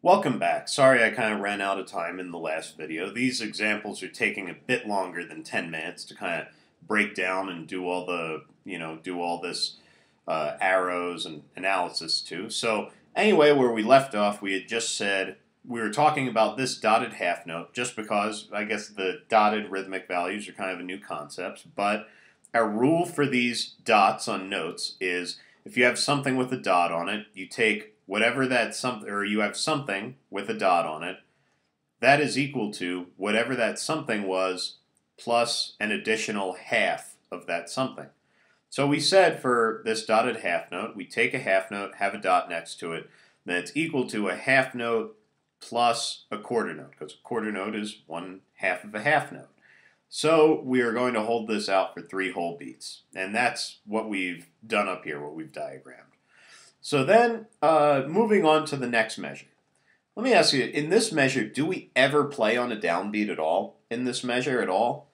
Welcome back. Sorry I kind of ran out of time in the last video. These examples are taking a bit longer than 10 minutes to kind of break down and do all the, do all this arrows and analysis too. So anyway, where we left off, we had just said we were talking about this dotted half note just because I guess the dotted rhythmic values are kind of a new concept. But our rule for these dots on notes is if you have something with a dot on it, you take whatever that something, or you have something with a dot on it, that is equal to whatever that something was plus an additional half of that something. So we said for this dotted half note, we take a half note, have a dot next to it, then it's equal to a half note plus a quarter note, because a quarter note is 1/2 of a half note. So we are going to hold this out for 3 whole beats, and that's what we've done up here, what we've diagrammed. So then, moving on to the next measure. Let me ask you, in this measure, do we ever play on a downbeat at all? In this measure at all?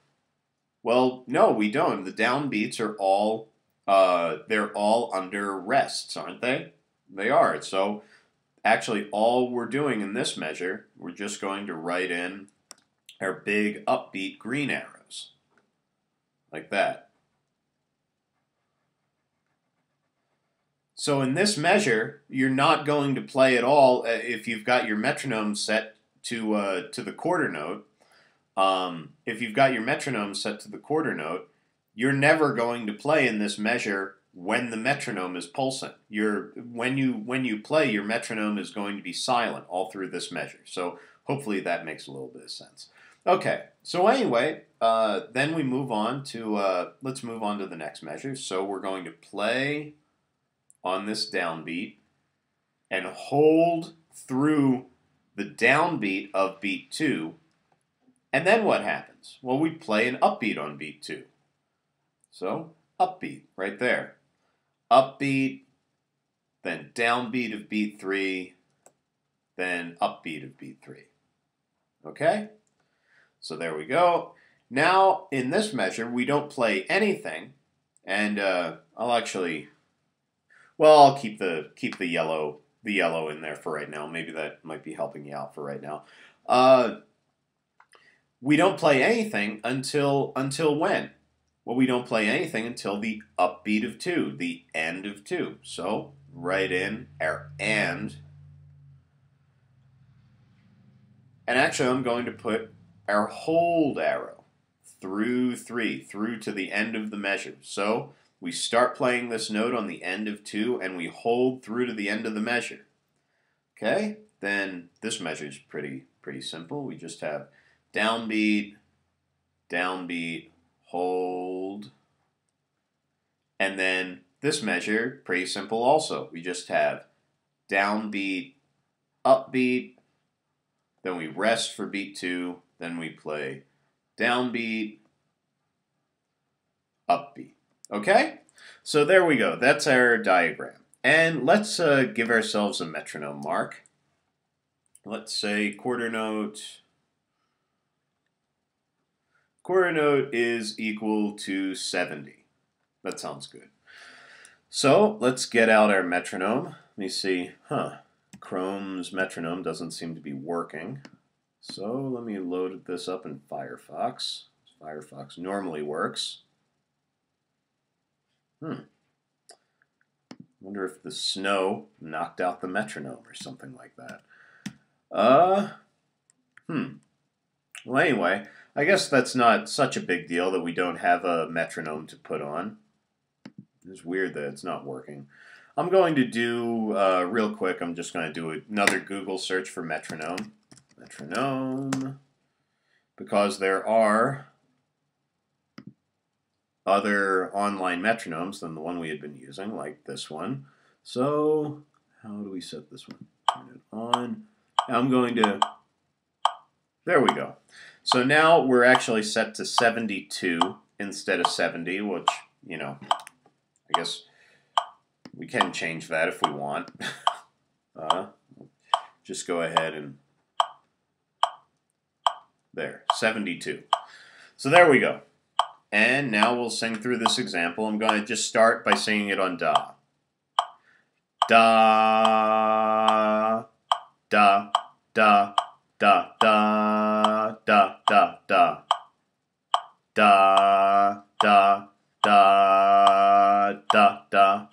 Well, no, we don't. The downbeats are all, they're all under rests, aren't they? They are. So actually, all we're doing in this measure, we're just going to write in our big upbeat green arrows, like that. So in this measure, you're not going to play at all if you've got your metronome set to the quarter note. If you've got your metronome set to the quarter note, you're never going to play in this measure when the metronome is pulsing. When you play, your metronome is going to be silent all through this measure. So hopefully that makes a little bit of sense. Okay, so anyway, then we move on to, let's move on to the next measure. So we're going to play on this downbeat and hold through the downbeat of beat 2. And then what happens? Well, we play an upbeat on beat 2. So upbeat right there. Upbeat, then downbeat of beat 3, then upbeat of beat 3. Okay? So there we go. Now, in this measure, we don't play anything, and I'll actually, well, I'll keep the yellow in there for right now. Maybe that might be helping you out for right now. We don't play anything until when? Well, we don't play anything until the upbeat of 2, the end of 2. So write in our and actually I'm going to put our hold arrow through 3, through to the end of the measure. So we start playing this note on the end of 2, and we hold through to the end of the measure. Okay? Then this measure is pretty simple. We just have downbeat, downbeat, hold. And then this measure, pretty simple also. We just have downbeat, upbeat, then we rest for beat 2, then we play downbeat, upbeat. Okay? So there we go. That's our diagram. And let's give ourselves a metronome mark. Let's say quarter note. Quarter note is equal to 70. That sounds good. So let's get out our metronome. Let me see. Chrome's metronome doesn't seem to be working. So let me load this up in Firefox. Firefox normally works. Wonder if the snow knocked out the metronome or something like that. Well, anyway, I guess that's not such a big deal that we don't have a metronome to put on. It's weird that it's not working. I'm going to do, real quick, I'm just going to do another Google search for metronome. Metronome. Because there are other online metronomes than the one we had been using, like this one. So, how do we set this one? Turn it on. I'm going to, there we go. So now we're actually set to 72 instead of 70, which, I guess we can change that if we want. Just go ahead and, there, 72. So there we go. And now we'll sing through this example. I'm going to just start by singing it on Da. Da, da, da, da, da, da, da, da, da, da, da, da, da,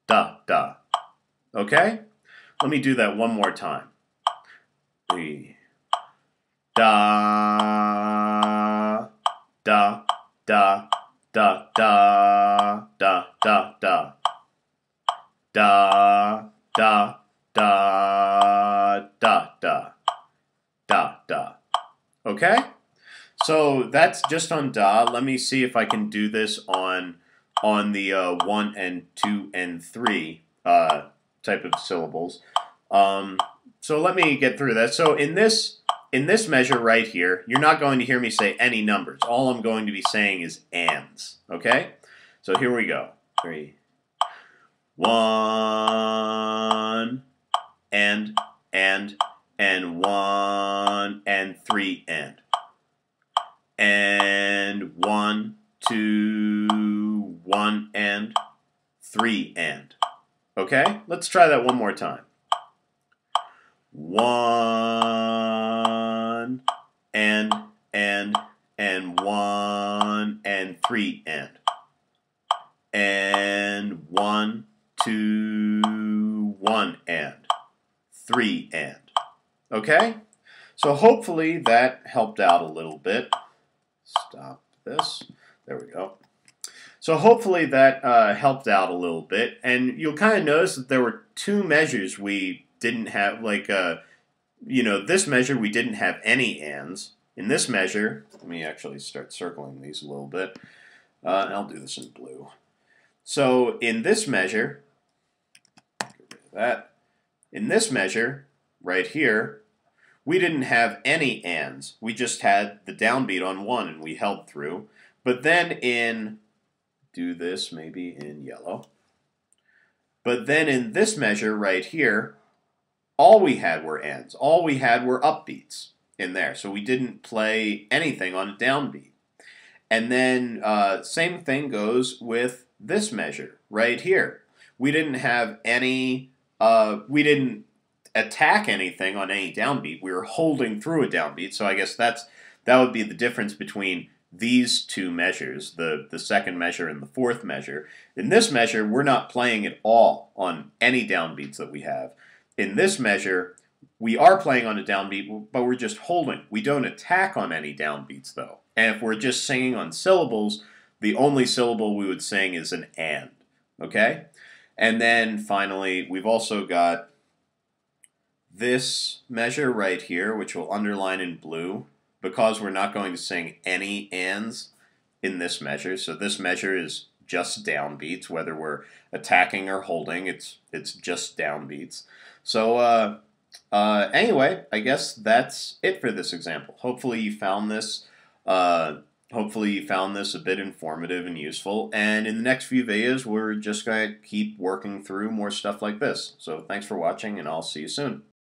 da, da. Okay? Let me do that one more time. Da, da, da, da, da, da, da, da. Da, da, da, da, da, da, da. Okay? So that's just on da. Let me see if I can do this on the 1 and 2 and 3 type of syllables. So let me get through that. So in this measure right here, you're not going to hear me say any numbers. All I'm going to be saying is ands. Okay? So here we go. 3. 1 and 1 and 3 and 1, 2, 1 and 3 and. Okay? Let's try that one more time. 1 and 1 and 3 and 1, 2, 1 and 3 and. Okay? So hopefully that helped out a little bit. Stop this. There we go. So hopefully that helped out a little bit. And you'll kind of notice that there were two measures we didn't have, like, this measure we didn't have any ands. In this measure, let me actually start circling these a little bit. And I'll do this in blue. So in this measure, get rid of that. In this measure, right here, we didn't have any ands. We just had the downbeat on 1 and we held through. But then do this maybe in yellow. But then in this measure right here, all we had were ands. All we had were upbeats in there. So we didn't play anything on a downbeat. And then same thing goes with this measure right here. We didn't have any, we didn't attack anything on any downbeat. We were holding through a downbeat. So I guess that would be the difference between these two measures, the second measure and the fourth measure. In this measure, we're not playing at all on any downbeats that we have. In this measure, we are playing on a downbeat, but we're just holding. We don't attack on any downbeats, though. And if we're just singing on syllables, the only syllable we would sing is an and. Okay? And then finally, we've also got this measure right here, which we'll underline in blue, because we're not going to sing any ands in this measure. So this measure is just downbeats, whether we're attacking or holding, it's just downbeats. So anyway, I guess that's it for this example. Hopefully you found this a bit informative and useful. And in the next few videos, we're just going to keep working through more stuff like this. So thanks for watching, and I'll see you soon.